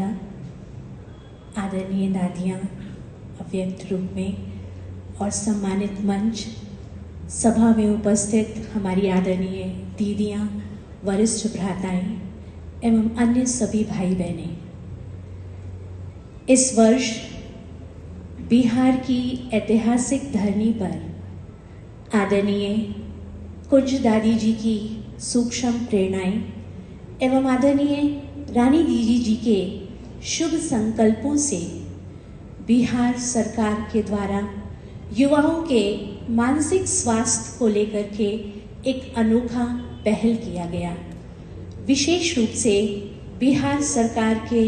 दादा, आदरणीय दादियाँ अव्यक्त रूप में, और सम्मानित मंच, सभा में उपस्थित हमारी आदरणीय दीदियाँ, वरिष्ठ भ्राताएं एवं अन्य सभी भाई बहनें, इस वर्ष बिहार की ऐतिहासिक धरनी पर आदरणीय कुंज दादी जी की सूक्ष्म प्रेरणाएं एवं आदरणीय रानी दीदी जी के शुभ संकल्पों से बिहार सरकार के द्वारा युवाओं के मानसिक स्वास्थ्य को लेकर के एक अनोखा पहल किया गया। विशेष रूप से बिहार सरकार के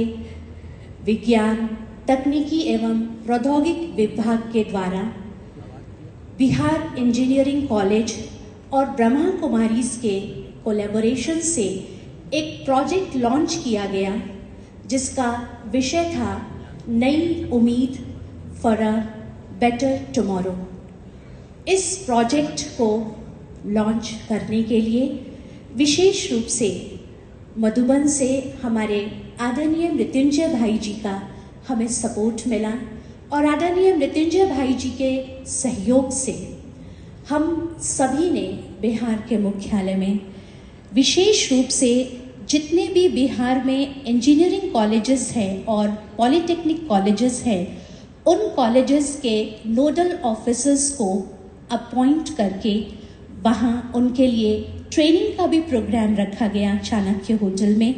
विज्ञान, तकनीकी एवं प्रौद्योगिक विभाग के द्वारा बिहार इंजीनियरिंग कॉलेज और ब्रह्मा कुमारीज के कोलैबोरेशन से एक प्रोजेक्ट लॉन्च किया गया, जिसका विषय था नई उम्मीद फॉर अ बेटर टुमारो। इस प्रोजेक्ट को लॉन्च करने के लिए विशेष रूप से मधुबन से हमारे आदरणीय मृत्युंजय भाई जी का हमें सपोर्ट मिला, और आदरणीय मृत्युंजय भाई जी के सहयोग से हम सभी ने बिहार के मुख्यालय में विशेष रूप से जितने भी बिहार में इंजीनियरिंग कॉलेजेस हैं और पॉलिटेक्निक कॉलेजेस हैं, उन कॉलेजेस के नोडल ऑफिसर्स को अपॉइंट करके वहाँ उनके लिए ट्रेनिंग का भी प्रोग्राम रखा गया चाणक्य होटल में,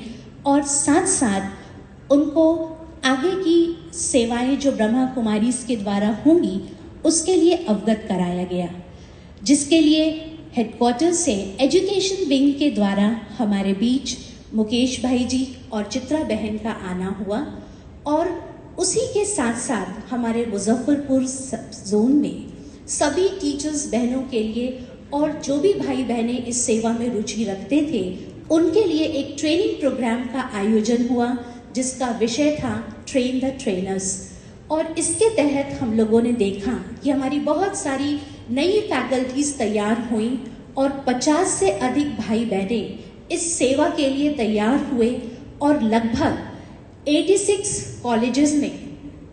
और साथ साथ उनको आगे की सेवाएं जो ब्रह्मा कुमारीज के द्वारा होंगी उसके लिए अवगत कराया गया, जिसके लिए हेडक्वार्टर से एजुकेशन विंग के द्वारा हमारे बीच मुकेश भाई जी और चित्रा बहन का आना हुआ, और उसी के साथ साथ हमारे मुजफ्फरपुर जोन में सभी टीचर्स बहनों के लिए और जो भी भाई बहनें इस सेवा में रुचि रखते थे उनके लिए एक ट्रेनिंग प्रोग्राम का आयोजन हुआ, जिसका विषय था ट्रेन द ट्रेनर्स। और इसके तहत हम लोगों ने देखा कि हमारी बहुत सारी नई फैकल्टीज तैयार हुई और 50 से अधिक भाई बहनें इस सेवा के लिए तैयार हुए, और लगभग 86 कॉलेजेस में,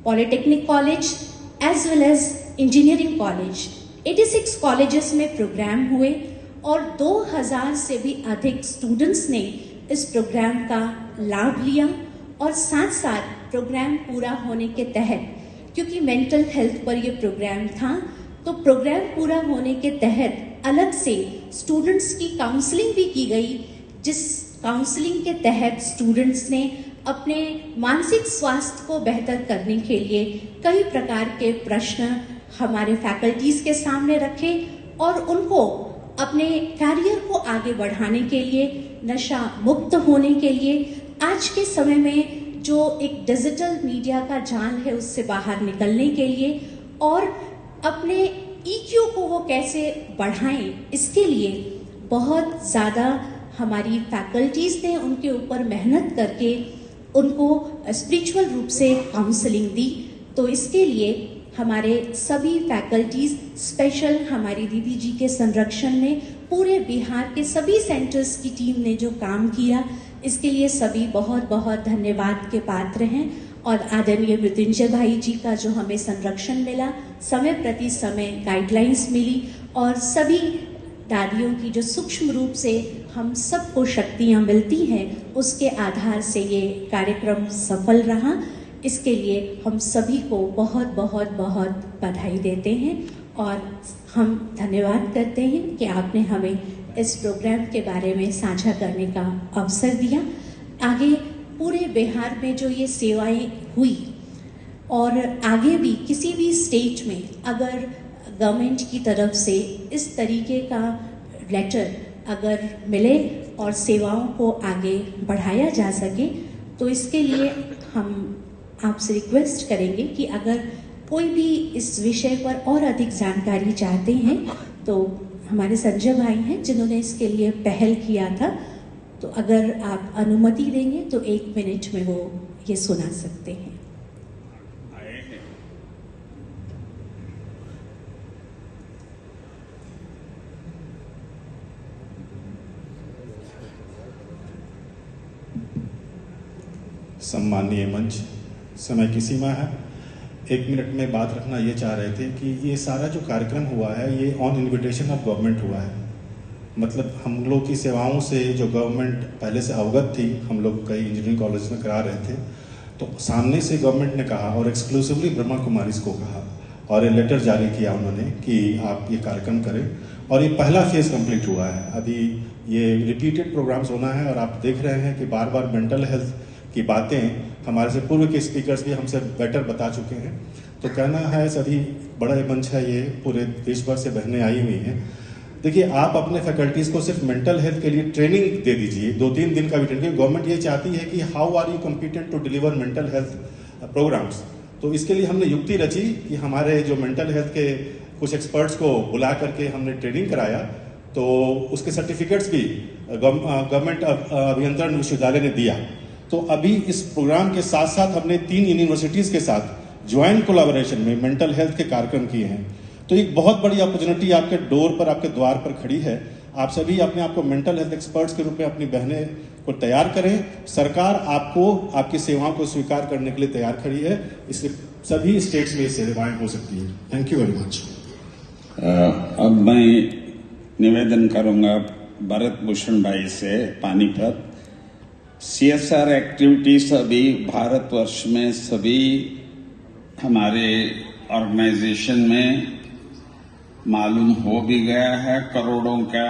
polytechnic college as well as engineering college, 86 colleges में प्रोग्राम हुए, और 2000 से भी अधिक स्टूडेंट्स ने इस प्रोग्राम का लाभ लिया। और साथ साथ प्रोग्राम पूरा होने के तहत, क्योंकि मेंटल हेल्थ पर यह प्रोग्राम था, तो प्रोग्राम पूरा होने के तहत अलग से स्टूडेंट्स की काउंसलिंग भी की गई, जिस काउंसलिंग के तहत स्टूडेंट्स ने अपने मानसिक स्वास्थ्य को बेहतर करने के लिए कई प्रकार के प्रश्न हमारे फैकल्टीज के सामने रखे, और उनको अपने कैरियर को आगे बढ़ाने के लिए, नशा मुक्त होने के लिए, आज के समय में जो एक डिजिटल मीडिया का जाल है उससे बाहर निकलने के लिए, और अपने ईक्यू को वो कैसे बढ़ाएं, इसके लिए बहुत ज़्यादा हमारी फैकल्टीज ने उनके ऊपर मेहनत करके उनको स्पिरिचुअल रूप से काउंसलिंग दी। तो इसके लिए हमारे सभी फैकल्टीज, स्पेशल हमारी दीदी जी के संरक्षण में पूरे बिहार के सभी सेंटर्स की टीम ने जो काम किया, इसके लिए सभी बहुत बहुत धन्यवाद के पात्र हैं। और आदरणीय मृत्युंजय भाई जी का जो हमें संरक्षण मिला, समय प्रति समय गाइडलाइंस मिली, और सभी दादियों की जो सूक्ष्म रूप से हम सबको शक्तियाँ मिलती हैं, उसके आधार से ये कार्यक्रम सफल रहा। इसके लिए हम सभी को बहुत बहुत बहुत बधाई देते हैं, और हम धन्यवाद करते हैं कि आपने हमें इस प्रोग्राम के बारे में साझा करने का अवसर दिया। आगे पूरे बिहार में जो ये सेवाएं हुई, और आगे भी किसी भी स्टेट में अगर गवर्नमेंट की तरफ से इस तरीके का लेटर अगर मिले और सेवाओं को आगे बढ़ाया जा सके, तो इसके लिए हम आपसे रिक्वेस्ट करेंगे कि अगर कोई भी इस विषय पर और अधिक जानकारी चाहते हैं, तो हमारे संजय भाई हैं जिन्होंने इसके लिए पहल किया था, तो अगर आप अनुमति देंगे तो 1 मिनट में वो ये सुना सकते हैं। सम्माननीय मंच, समय की सीमा है, 1 मिनट में बात रखना ये चाह रहे थे कि ये सारा जो कार्यक्रम हुआ है ये ऑन इन्विटेशन ऑफ गवर्नमेंट हुआ है। मतलब हम लोग की सेवाओं से जो गवर्नमेंट पहले से अवगत थी, हम लोग कई इंजीनियरिंग कॉलेज में करा रहे थे, तो सामने से गवर्नमेंट ने कहा और एक्सक्लूसिवली ब्रह्मा कुमारीज को कहा और ये लेटर जारी किया उन्होंने कि आप ये कार्यक्रम करें, और ये पहला फेज कंप्लीट हुआ है। अभी ये रिपीटेड प्रोग्राम्स होना है और आप देख रहे हैं कि बार बार मेंटल हेल्थ की बातें हमारे से पूर्व के स्पीकर्स भी हमसे बेटर बता चुके हैं। तो कहना है सभी बड़ा मंच है, ये पूरे देश भर से बहनें आई हुई हैं। देखिए, आप अपने फैकल्टीज़ को सिर्फ मेंटल हेल्थ के लिए ट्रेनिंग दे दीजिए, 2-3 दिन का भी ट्रेनिंग। गवर्नमेंट ये चाहती है कि how are you competent to deliver mental health programmes. तो इसके लिए हमने युक्ति रची कि हमारे जो मेंटल हेल्थ के कुछ एक्सपर्ट्स को बुला करके हमने ट्रेनिंग कराया, तो उसके सर्टिफिकेट्स भी गवर्नमेंट अभियंत्रण विश्वविद्यालय ने दिया। तो अभी इस प्रोग्राम के साथ साथ हमने 3 यूनिवर्सिटीज़ के साथ ज्वाइंट कोलैबोरेशन में मेंटल हेल्थ के कार्यक्रम किए हैं। तो एक बहुत बड़ी अपॉर्चुनिटी आपके डोर पर, आपके द्वार पर खड़ी है। आप सभी अपने आप को मेंटल हेल्थ एक्सपर्ट्स के रूप में अपनी बहनें को तैयार करें। सरकार आपको, आपकी सेवाओं को स्वीकार करने के लिए तैयार खड़ी है। इससे सभी स्टेट्स में सेवाएं हो सकती हैं। Thank you very much. अब मैं निवेदन करूंगा भरत भूषण भाई से, पानीपत। CSR एक्टिविटीज अभी भारतवर्ष में सभी हमारे ऑर्गेनाइजेशन में मालूम हो भी गया है। करोड़ों का